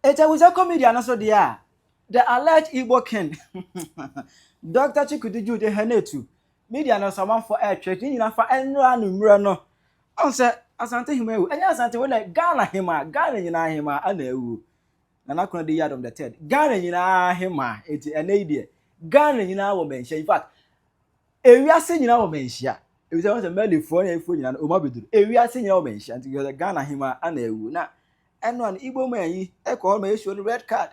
It was a comedian also there. The alleged Igbo King. Dr. Chikudu de Hanetu. Media no someone for air trading enough for any no. Answer Asantehene. And Asante when like Ghana Ghana hima, and a and I couldn't the yard of the third. Ghana hima, it's an idea. Ghana woman, in fact, we are saying mention. It was a melody for a food and Omabidu. We are saying mention together Ghana hima, and a now. And one Igbo man, I call me show the red card.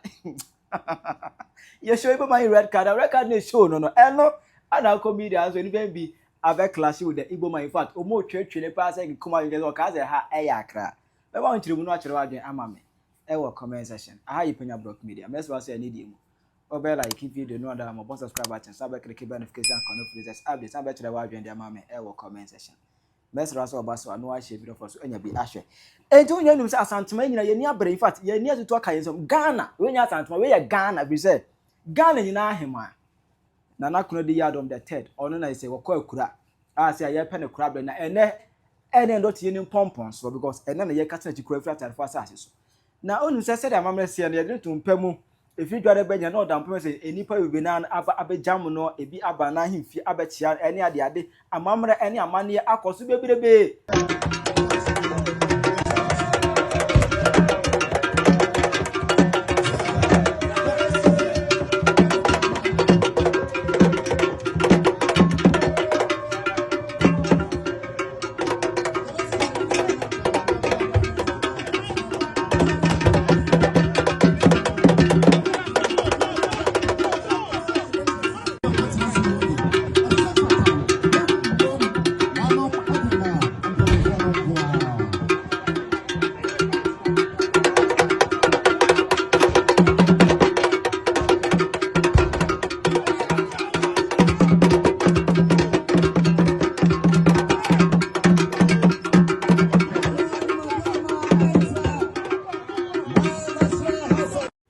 You show my red card, a record is show no, and no, and our comedians will even be avec class with the Igbo man. In fact, or more church in the past and come out again or Kaza ha ayakra. I want you to know again, Amame. Ewa comment section. I have Penyah block media. That's what I say I need you. Or better like if you do know that I'm a subscriber and subscribe click notification and updates. I'm better than what you and the Amame. Ewa comment section. Best Russell about so I know I share video for so any be ashe. And to you know Asantehene you near in fact you near to talk some Ghana when you Asantehene where you Ghana we say Ghana you na hima na na kuno the yard of the third or no na say wo kwa kura I say ya pen kura be na ene ndot ye ni pompons so because ene na ye kata ti kura flat and for asase so na onu say the amamre say na ye to mpamu if you dware benya na odam pem say enipa we be na abejam no ebi aba na himfi abechia ene ade amamre ene amane akoso bebirebe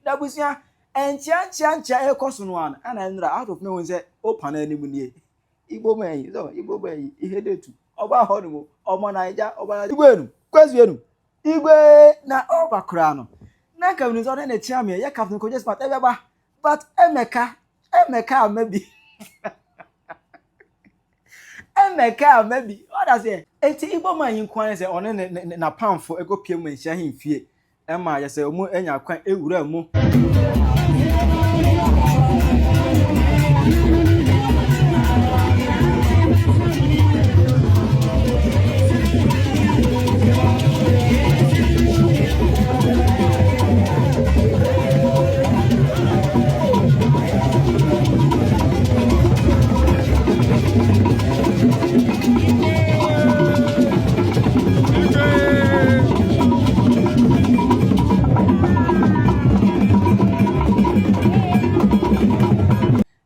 Dabusia encha ekoso no an ana nra out of nowhere say open animu nie Igbo man so Igbo boy ihe detu oba ho no omo naija oba Igbo enu kwazu enu Igwe na oba kura no na kam ni so na chia me ye captain ko just part ebeba but emeka maybe emeka maybe what does say enti Igbo man yin kwan say one na pamfo ego pie mu nhia himfie ema ye say omu enya kwan ewura mu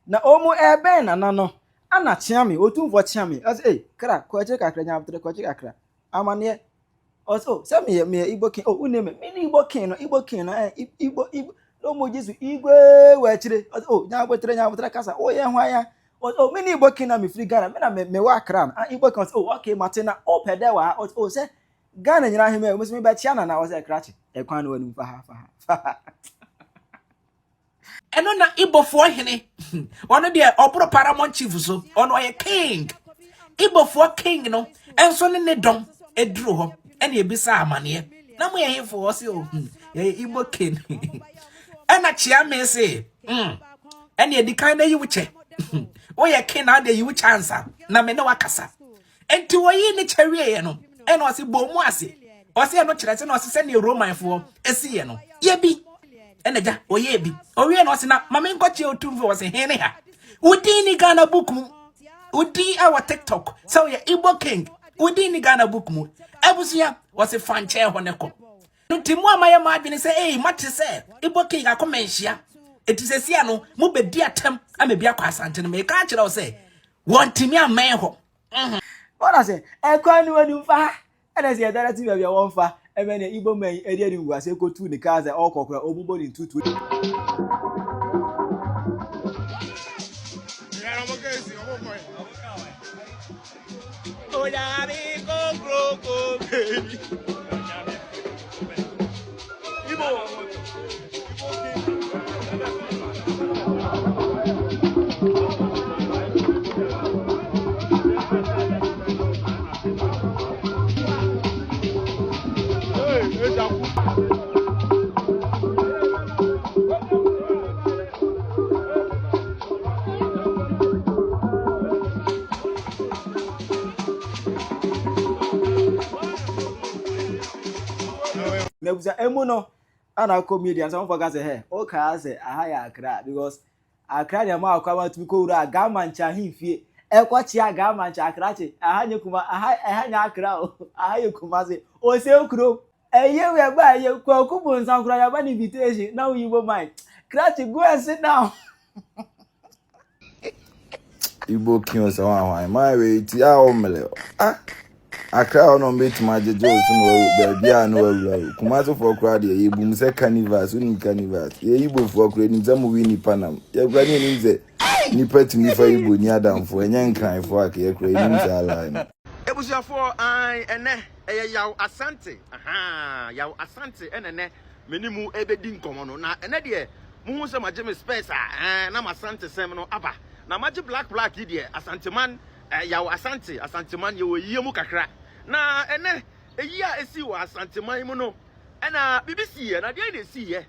na omu ebe na no ana chiame Otumfuo chiame as kra kwaje kakra nyamtre kwaje kakra amane also say me Igbo King uneme me Igbo King no Igbo no mo Jesu Igwe we chire nyamtre kasa ye hwan ya me Igbo King na me free Ghana me na me wa kra na Igbo King okay matena opede wa say Ghana nyina heme mo me ba chia na o say krachi ekwan no wanu fa Eno na Igbo for hene. Ono de opro paramount chief so. Ono ye king. Igbo for king no. Enso ne dom edru ho. Ene ebisa amane. Na mo ye for se o. Ye Igbo king. Ena chia me se. Ene edikan na yiwuche. O ye king na de yiwuche ansa. Na me na wakasa. Enti wo yi ne cherie ye no. Ena o se bomu ase. O se no kire se no se ne Roman fo esi ye no. Ye bi eneja oye bi owie no se na mama nkoche Otumfuo Asantehene ha udi ni Ghana book mu udi our TikTok so ye Igbo King udi ni Ghana book mu abusia was fanche ho ne ko ntimu amaye ma adwene se mate se Igbo King akomenhia etisesia no mu bedi atem amebi akwa Asantehene me ka kire o se wontimi amen ho what I say ekwan no wanu fa ana se dara ti bia won fa ebe na Igbo man eri wu ase ko tu ni kaza okokora obubo ni tutu Oya mi go baby Igbo Nebuza emuno ana comedian some forget say hey okay say aha ya Accra because Accra dey ma akwa to ko wura ga mancha himfie ekwachi aga mancha Accra che aha nyekuma aha nya Accra o aha yekuma say o se okro eye we ba ye kwaku bu nsan kura ya ba invitation now you go mind Cratch go and sit down. Igbo King so wan my way ti a o mele Accra no meet my jejo so baby a no awura kuma so for crowd ye bum se carnivals uni carnivals ye Igbo for crowd ni zamu wi ni panam ye gwa ni ni ze ni pet mi fa Igbo ni adamfo enye nkran fo aka ye crowd ni sa line ebusia for ene yaw asante yaw asante ene menimu ebedi nkomo no na ene de muhu se maje me space na masante sem no aba na maje black de asanteman yaw asanteman ye woyie mu kakra na ene eyia esi wo asanteman mu no ena BBC ye na de na esi ye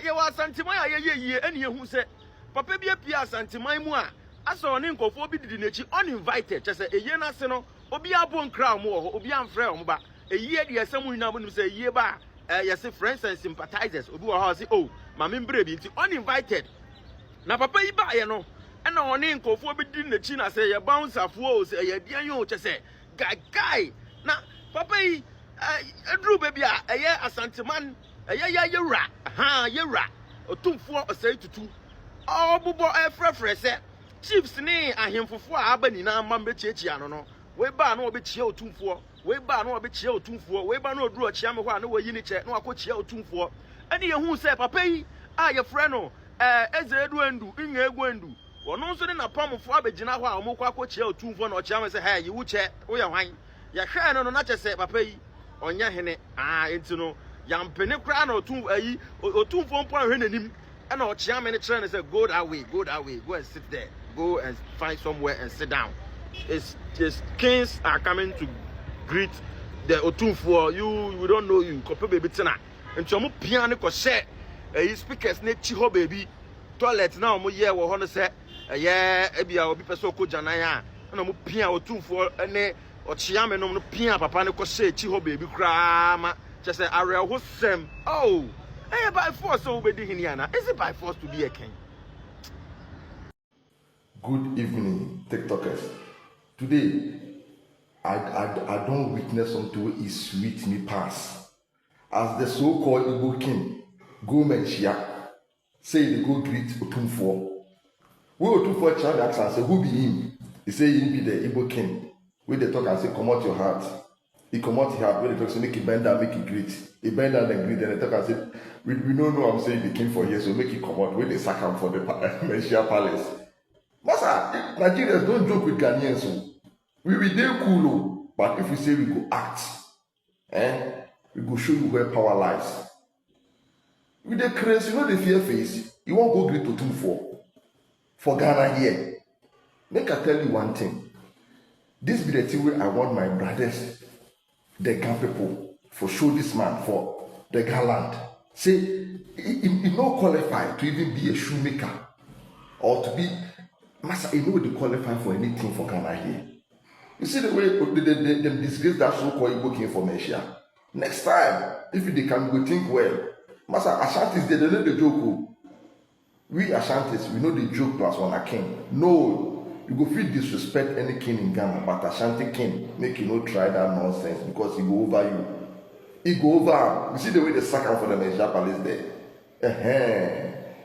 ye wo asanteman ye ene yehu se papa bi apia asanteman mu a aso ne nkofo bi didi nechi uninvited chese eye na se no obi abon kra mo ho obi amfrɛ o mo ba eyie de asem huna mo nim se eyie ba yes friends and sympathizers obi wo ha say oh ma membre bi nti uninvited na papa yi ba ye no ena one nkofo bi didi nechi na se ye bounce afo o se ye dia yo chese guy na papa yi edru baby a eye asanteman eye yewura yewura Otumfuo Asantehene obubo frefre se chiefs ni ahemfofo a aba nyina mamba chiechia no we ba na obechia Otumfuo we ba na obechia Otumfuo we ba na oduru ochia me ho a na wayi ni che na akochia Otumfuo ene ye hu se papa yi a ye frɛ no eze eduendu inye egwendu wono nso ne na pamfo abegina ho a omokwa akochia Otumfuo na ochia me se ha yi wuche wo ye hwan ye hwɛ no na che se papa yi onya hene enti no yampene kra na Otumfuo mpo ahwɛ nanim and our chairman is trying to say, go that way, go and sit there, go and find somewhere and sit down. It's just kings are coming to greet the Otumfuo. We don't know you, couple baby tina. And so piano ko share speakers ne chiho baby toilet now mo ye wo hono say yeah ebia obi peso ko janaya na mo pia Otumfuo ne o chairman no pia papa ne ko share chiho baby kra ma just say area ho sem oh. Hey, by force, so is it by force to be a king? Good evening, TikTokers. Today, I don't witness something that is sweet me pass. As the so-called Igbo King, go Manhyia, say they go greet Otumfuo. We Otumfuo child ask and say, who be him? He say he be the Igbo King. We they talk and say, come out your heart. He come out his heart, when they talk, say, make it bend down, make it greet. He bend down and greet, then they talk and say, we don't know I'm saying the king for here, so make it come out when they sack him for the Manhyia palace. Masa, Nigerians don't joke with Ghanaians. So. We be there cool, but if we say we go act, we go show you where power lies. With the craze, you know the fear face, you won't go greet Otumfuo for Ghana here. Make I tell you one thing. This be the thing where I want my brothers, the Ghana people, for show this man for the Ghana land. Say, he not qualified to even be a shoemaker or to be, master, he know they qualify for anything for Ghana here. You see the way them disgrace that so-called Igbo King for Manhyia. Next time, if they can go think well, master, Ashantis, they know the joke. We Ashantis, we know the joke plus one a king. No, you go feel disrespect any king in Ghana, but Ashanti king, make you not try that nonsense because he go over you. He go over. You see the way they sack him for the Manhyia palace there.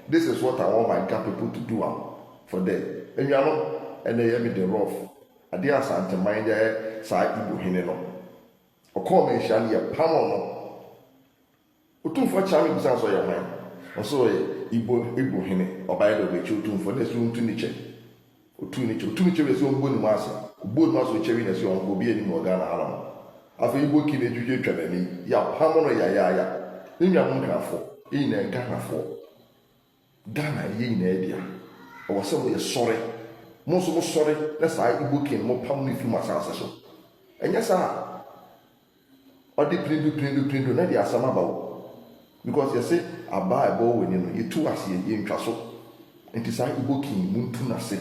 This is what I want my Ghana people to do for them. And you are not, and they hear me the rough. I did ask Santa mind there, side Igbo Hine no. Or call Manhyia near Pamo no. Otumfuo Chami Busan so your mind. Also Igbo Hine, or by the way, Otumfuo next room to Niche. Otuniche is on Bon Massa. Bon Massa with Cherry as your uncle be any more Ghana Alam. After Igbo King educate Tremeni, ya Pamono ya. Then you are for. in a Ghana for Ghana, ye in idea. Or some way sorry. Most of us sorry, let's say Igbo King more family from my house. And yes, sir. Or the print, not the asama about. Because you say, I buy a bow when you two are seeing in castle. And to say Igbo King, Muntuna say,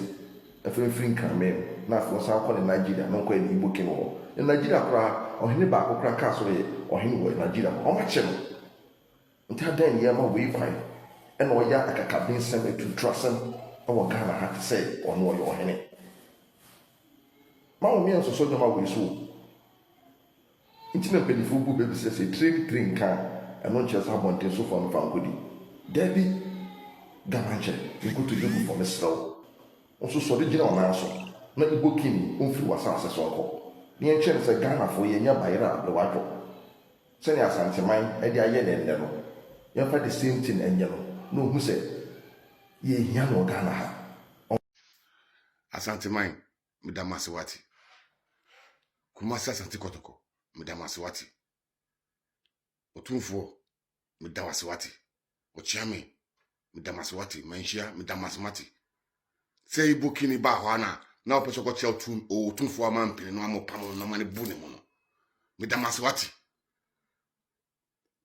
a friend can man, not for some in Nigeria, no quite Igbo King or in Nigeria cry, or any back or crack castle, or anywhere in Nigeria, or my channel. Until then, you are my way fine. And or ya a cabin sent to trust him, or Ghana had to say, or no your henny. My means so no way so. Intina peniful baby says a train can, and not just have one so far from goody. Debbie Gamanche, you go to you for Miss Slow. Also, so the general answer. Not Igbo King, Ofui Asantehene. The ancient is a Ghana for ye by the white. Send your son to mine, and the iron and yellow. You have the same thing and yellow. No, who said, ye yano Ghana. Asantehene, Madam Maswati. Kumasi Asante Kotoko, Madam Maswati. Otumfuo, Madam Maswati. Ochiame, Madam Maswati. Manhyia, Madam Maswati. Say Igbo King ba hwana na opese ko chel tun o Otumfuo amampene no amopam no mane bu ne mo no. Madam Maswati.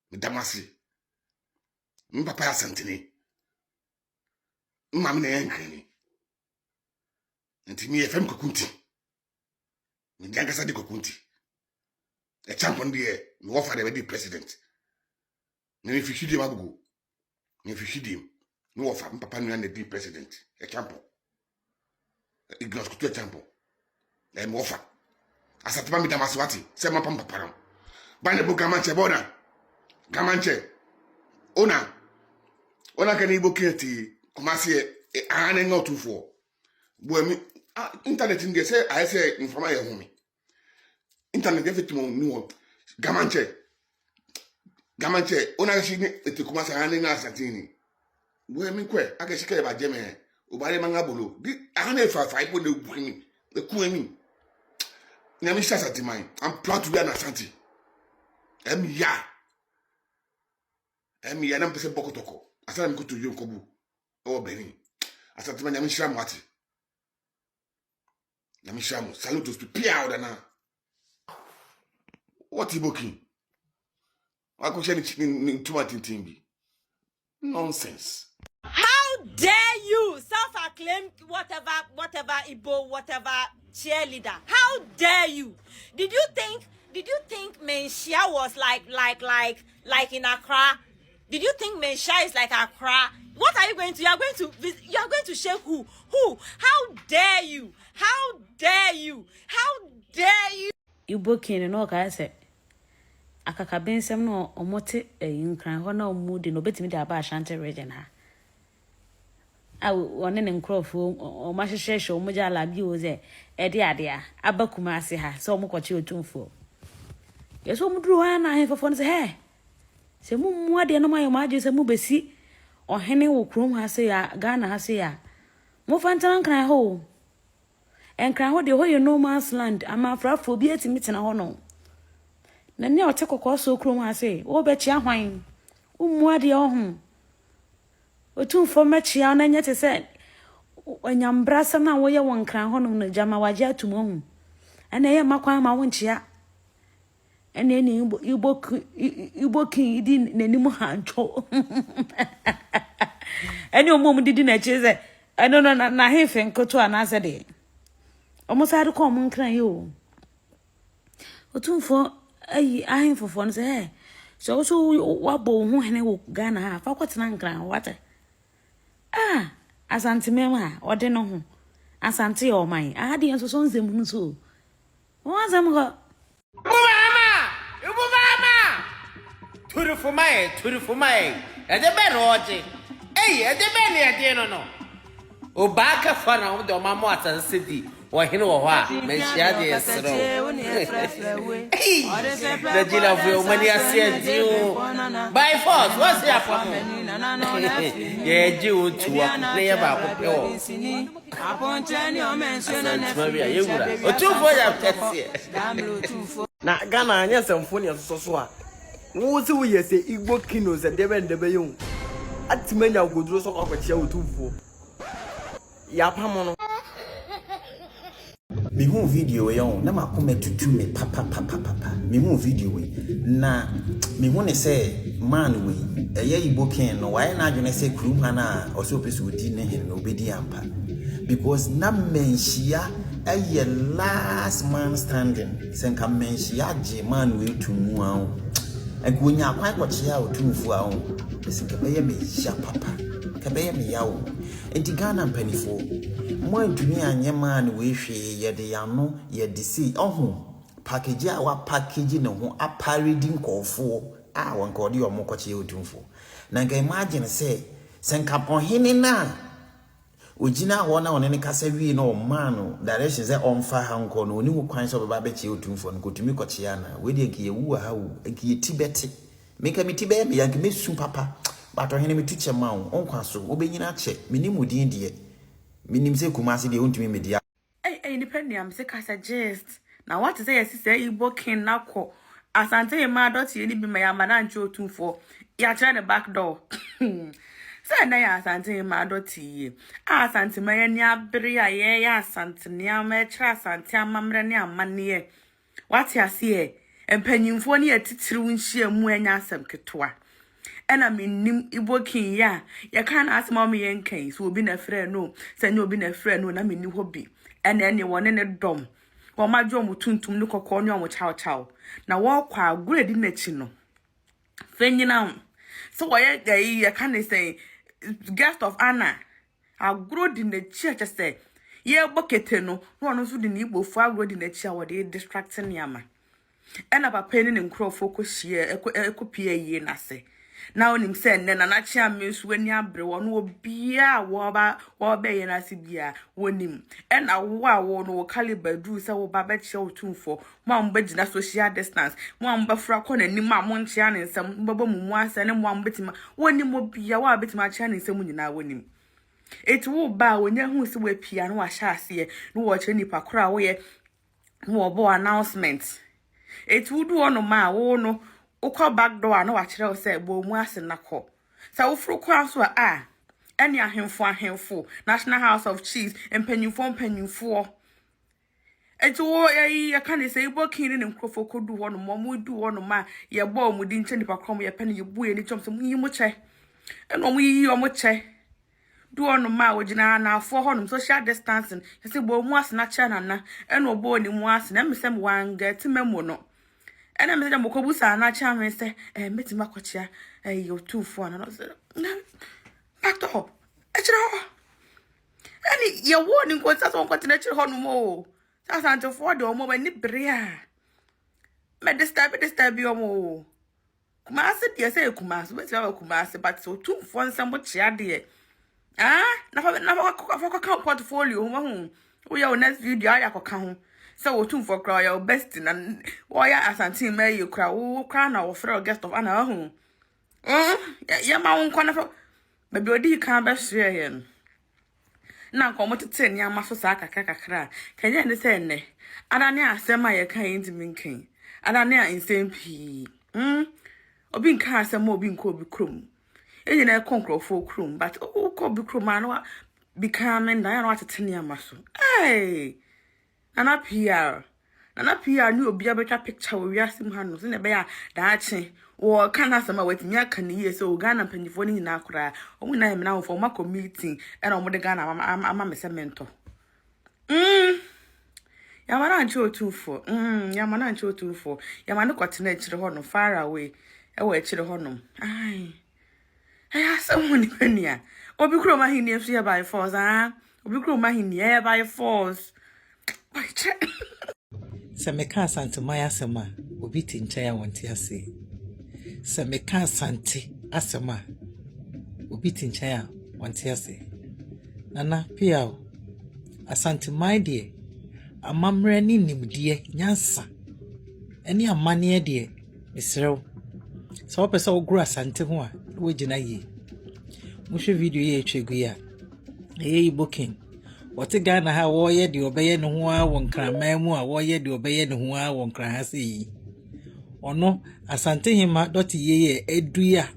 Madam Maswati. Papa Asantehene. Mama na yankani. Nti mi efem kokunti. Mi diangasa di kokunti. E champion de mi offer the be president. Mi fishidi mabugo. Mi fishidi mi offer papa no na di president. E champion. Ignos kutu e champion. E mi offer. Asatema mi Maswati. Se ma pam papa ram. Bane bu gamanche bona. Gamanche. Ona kan Igbo King ti Kumasi ane nga Otumfuo. Boy internet nge say I say information home. Internet everything ni wo. Gamanche. Ona shi ni eti Kumasi ane nga Asantehene. Boy mi kwe aka shi ba jeme. Obare manga bolo. Bi ane fa ipo de buini. De kuemi. Nyami Asantehene. I'm proud to be an Asante. Emya na mpese bokotoko. Asana mi kutu yon kobu. O Benin. Asantehene nyami shiramu ati. Nyami shiramu. Salute to Pia odana. What Igbo King? Wako sheni tuma tintimbi. Nonsense. How dare you self-acclaim whatever Igbo, whatever cheerleader? How dare you? Did you think Manhyia was like in Accra? Did you think Manhyia is like Accra? What are you going to? You are going to shake who? Who? How dare you? How dare you? How dare you? Igbo King no ka say akakabensem no omote yinkran ho na omudi no betimi de aba Ashanti region ha. One ne nkrofo o mahwehwehwe o moja alabi o ze ede ade a abakuma ase ha so omokwachi Otumfuo. Yeso muduru ha na ahefofo no se he se mu ade no mayo maje se mu besi ohene wo krom ha se ya Ghana ha se ya mo fantan kran ho enkran ho de ho ye no man's land ama frafo bi atimi tena ho no na ne otekokọ so krom ha se wo be chia hwan mu ade ohun Otumfuo mechia na nyete se onyambra sam na wo ye won kran ho no na jama waje atumo hu ana ye makwan ma wo nchia ene ni Igbo King di nanim hancho ene omom didi na cheze eno na hefe nkoto anase de omosare ko om nkran yo Otumfuo ayi ahemfofo no se he so wabo hu hene wo Ghana ha fa kwetena nkran wate Asantehene ha ode no ho Asante o man ade enso so nzem hu so wazam go Turufu mai. Ede be roje. Ede be ne ade no. O ba ka fa na o do mamo atansedi. Wo hene wo ho a Manhyia de esro. The jila of your money as you by force. What's your problem? Yeah, you to play about na Ghana anya semfoni so Wo se wo ye se Igbo King no se debe ndebe yon. Atimenya goduro so kwakwachia Otumfuo. Ya pamono. Me hu video we on na makoma tutu me papa. Me hu video we na me hu ne say man we eye Igbo King no why na adwene say krum ha na oso pesu odi ne hen no obedi ampa because na Manhyia eye last man standing senka Manhyia je man we tumu an agonya kwan kwachia Otumfuo an esinka be ye me hia papa ka be ye me yawo enti Ghana mpanifo mo antumi anye man we hwe ye de yano ye de see oho package a wa package ne ho aparedi nkofo a won ko de omo kwache Otumfuo na ga imagine say senka pohene na ogina ho na one ne kasa wi na o man direction say on fa hanko no oni wo kwan so baba be che Otumfuo no kotumi kwache ana we de nke ye wu ha wu nke ye tibete meka mi tibe me yanke mesu papa bato hene mi tuche ma wo onkwa so obenyina che minimu din de minim se kumase de ontumi media Ni Penyah say kasa gist. Now what to say yes say Igbo King na ko. Asantehene ma dot ye ni bi ma ya ma na nche Otumfuo. Ya try the back door. Say na ya Asantehene ma dot ye. Asante ma ye ni abere ya ye ya asante ni ama tra asante amamre ni amane ye. What ya see empanyimfo ni atitiri nhia mu anya asem ketwa. Ena minim Igbo King ya kan asema me yen kan so obi na frɛ no se nya obi na frɛ no na minim hobi ena ene wone ne dom wo ma dwo mu tuntum ne kokko nyo mo chaw na wo kwa aguredi na chi no fenyina so wo ye kan say guest of honor agurodi na chi che say ye bokete no no so di na Igbo fu agurodi na chi a wo de distracting yama ena papa ni ne nkrofo ko hie ekopie yie na se now nim say nne na chia mesu ani abre wono obia wo ba ye na se bia wonim ena wo no caliber du say wo ba che Otumfuo mo am bagina social distance mo am ba fra ko na nim a mo nchia ne nsam baba mu ase ne mo am betima wonim obia wo betima chia ne nsam nyina wonim eti wo ba wonya hu se we pia no wa sha ase no wo che nipa kora wo ye no bo announcement eti wo du ono ma wo no ukọ back door na wa kire o say bo mu ase nakọ sa wo furu kwa so a ene ahemfo National House of Chiefs empanyimfo eto wo ya kan say Igbo King ne nkrofo kodu ho no mo du ho no ma ye bo mu di nche nipa krom ye pene ye bu ye ni chom so mu yi mu che eno mu yi o mu che du ho no ma ogina na afọ ho no social distancing ye say bo mu ase na che na eno bo ni mu ase na mesem wanga timemu no ena me dem ko busa na cha me se metima kwachia Otumfuo na no se na pato echira ho ani ye wo ni ko sa so ko tina chira ho no mo sa Asantehene de o mo ba ni brea me disturb yo mo kuma ase de se kuma so betia ba kuma ase but Otumfuo nsam bo chia de na fa ka portfolio ho wo ya next video ya ka ho so Otumfuo kra ya best na wo ya Asantehene ma ye kra wo kra na wo frɛ guest of honor ho ya ma won kwa na fa baby odi kan ba hwe ye na nko mo tete ni amaso sa kakra kanya ne se ne ana ne asema ye kan intimi nkan ana ne insem pi obi nkan asema obi nko obi krom enyi na konkrofo krom but ko obi krom ana bi kan men na ya no tete ni amaso Nana PR ni obi abetwa picture wo wiase mu hanu so ne be ya daache wo kana sama wetimi aka ne ye so Ghana mpanyifo ni nyina akora omu na emna wo ma committee era omu de Ghana ama mesemento ya mana nche Otumfuo ya mana nche Otumfuo ya mana kwatena ekire ho no far away e wo ekire ho no asamu ni Penyah obi kro ma hini efu ya by force obi kro ma hini ya by force se meka asante maya sema obi tincha ya wonte ase se meka asante asema obi tincha ya wonte ase nana pia asante mai de amamre ni nimdie nyansa eni amane de mesrew so opese ogru asante ho a wo gina yi mo hwe video ye etwegu ya Igbo King Wate Ghana ha wo ye de obeye ne ho a won kraman mu a wo ye de obeye ne ho a won kran ha sei ono Asantehene dot ye eduya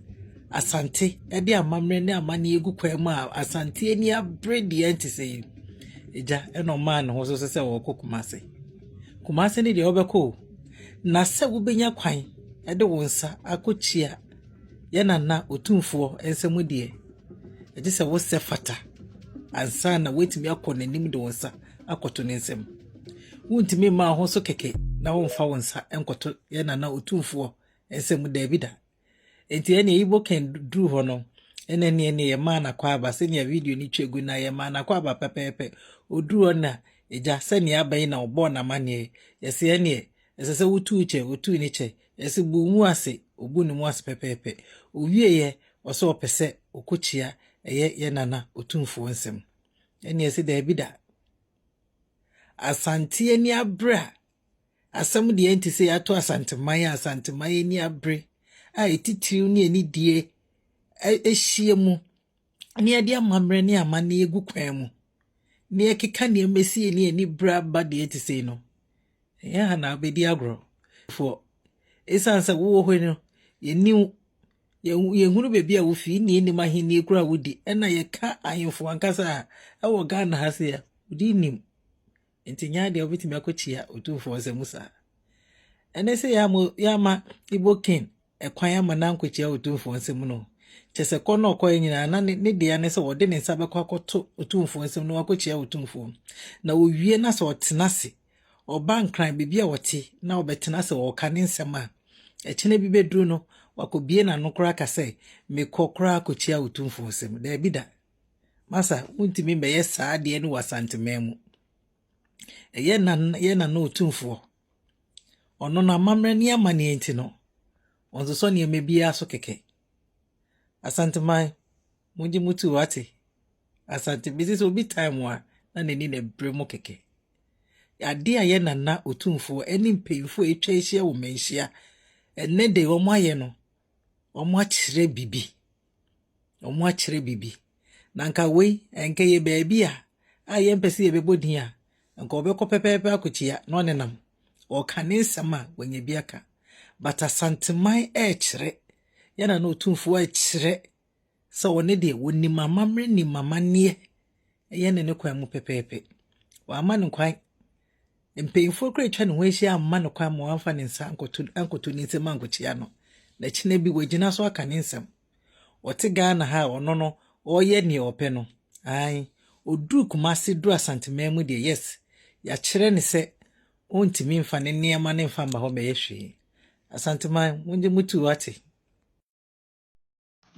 asante ede amamre ne amane egu kwam a asante ani abredi enti sei eja eno man ho so se wo kokumase kumase ne de obeko na se wo benya kwan ede wo nsa akochia ye nana Otumfuo ensemu de eje se wo se fata ansa na wetimi akonanim de wo nsa akoto ne nsem wuntimi ma ho so keke na wo mfa wo nsa enkoto ye nana Otumfuo ensemu da bida enti ene Igbo King dru ho no ene ye ma na kwa aba se ne video ni twegu na ye ma na kwa aba pepepe odru na eja se ne aban na obo na mane yese ene ese wotu uche wotu ni che ese bu mu ase obu ni mu ase pepepe owie ye oso opese okochia ye nana Otumfuo nsem ene ese da bida asante ani abra asem de enti se ato asanteman ni abre a etitiriw ni eni die ehie mu ni ade amamre ni amane egu kwan mu ni ekeka ni emesi ni eni bra ba de eti sei no ya na obedi agro for esansa wo ho no yeni yehunu bebi a wo fi ni mahini kura wudi ena ye ka ahemfo ankasa a wo Ghana ha se ya wudi nim enti nya de obetimi akochia Otumfuo se musa ene se ya ma Igbo King ekwan ya manankochia Otumfuo nsem no chese kono okoye nyina na ne de ya ne se wode ne nsa bekwa koto Otumfuo nsem no akochia Otumfuo na owie na se otenase oba nkran bibia wote na obetenase wo ka ne nsem a echene bi bedru no wakobie na no kora kase mekokora akochia Otumfuo nsem da bida masa untimi meye saa de ne wasantememu ye na no Otumfuo ono na mamre ni amane enti no onzo so ne mebia so keke asantemai munji mutu wate asante bizi so bi time wa na neni ne bremo keke ade aye nana Otumfuo eni mpemfo etwa ehia wo manhyia enne de omo aye no omo akire bibi na nka wei enke ye baabi a aye mpese ye bebodin a nka obekọ pepepe akochia no nenam o kanisama wenye biaka but asantemai kire yana na Otumfuo kire so woni de woni mamamre ni mamane ye ne kwan mu pepepe wa amane kwan mpemfo kra twa ne ho ehia amane kwan mo amfa ne nsa ankoto ni nsem ankochia no na chine bi wagina so aka ne nsem wote Ghana ha ono no oye ne ope no ai odu kumase du asantemai de yes ya kire ne se ontimi mfa ne niema ne mfa mba ho be yehwe asantemai munje mutu wate.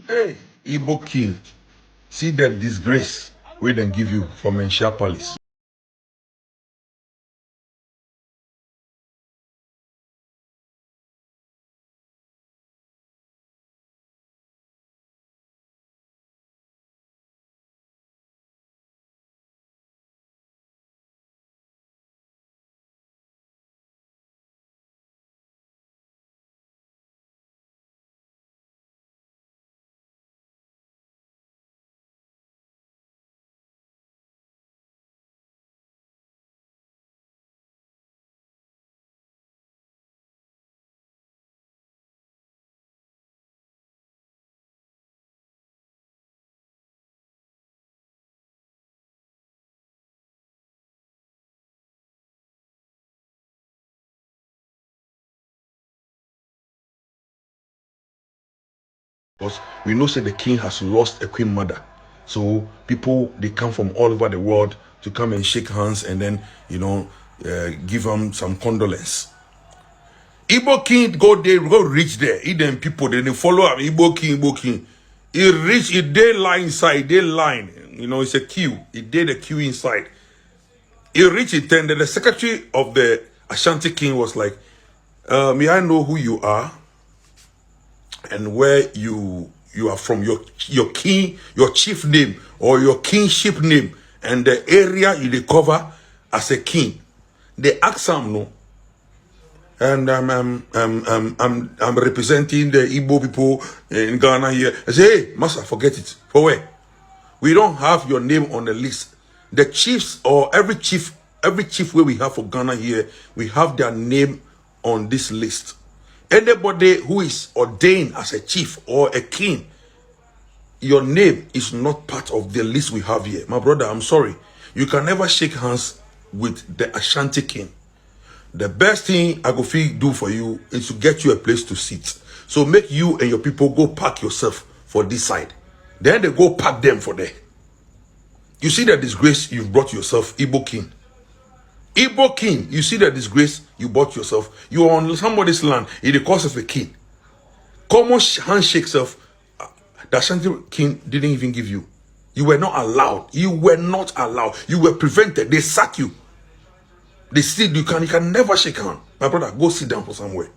Hey, Igbo King, see that disgrace we then give you for Manhyia Palace. Because we know say the king has lost a queen mother. So people, they come from all over the world to come and shake hands and then, give them some condolence. Igbo King go reach there. He then people, they follow him. Igbo King. He reach, he day line inside, they line. It's a queue. He did a queue inside. He reached it, and the secretary of the Ashanti King was like, may I know who you are and where you are from, your king, your chief name or your kingship name, and the area you cover as a king. They ask him no, and I'm representing the Igbo people in Ghana here. I say, hey, master, forget it. For where? We don't have your name on the list. The chiefs or every chief where we have for Ghana here, we have their name on this list. Anybody who is ordained as a chief or a king, your name is not part of the list we have here. My brother, I'm sorry. You can never shake hands with the Ashanti king. The best thing I go do for you is to get you a place to sit. So make you and your people go park yourself for this side. Then they go park them for there. You see the disgrace you've brought yourself, Igbo King. Igbo King, you see the disgrace you brought yourself. You are on somebody's land in the course of a king. Common handshake self, the Ashanti king didn't even give you. You were not allowed. You were not allowed. You were prevented. They sacked you. They said you can never shake hand. My brother, go sit down for somewhere.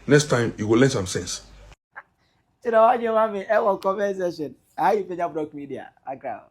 Next time you will learn some sense. You know what you want me? I will comment session. I Penyah Block Media. I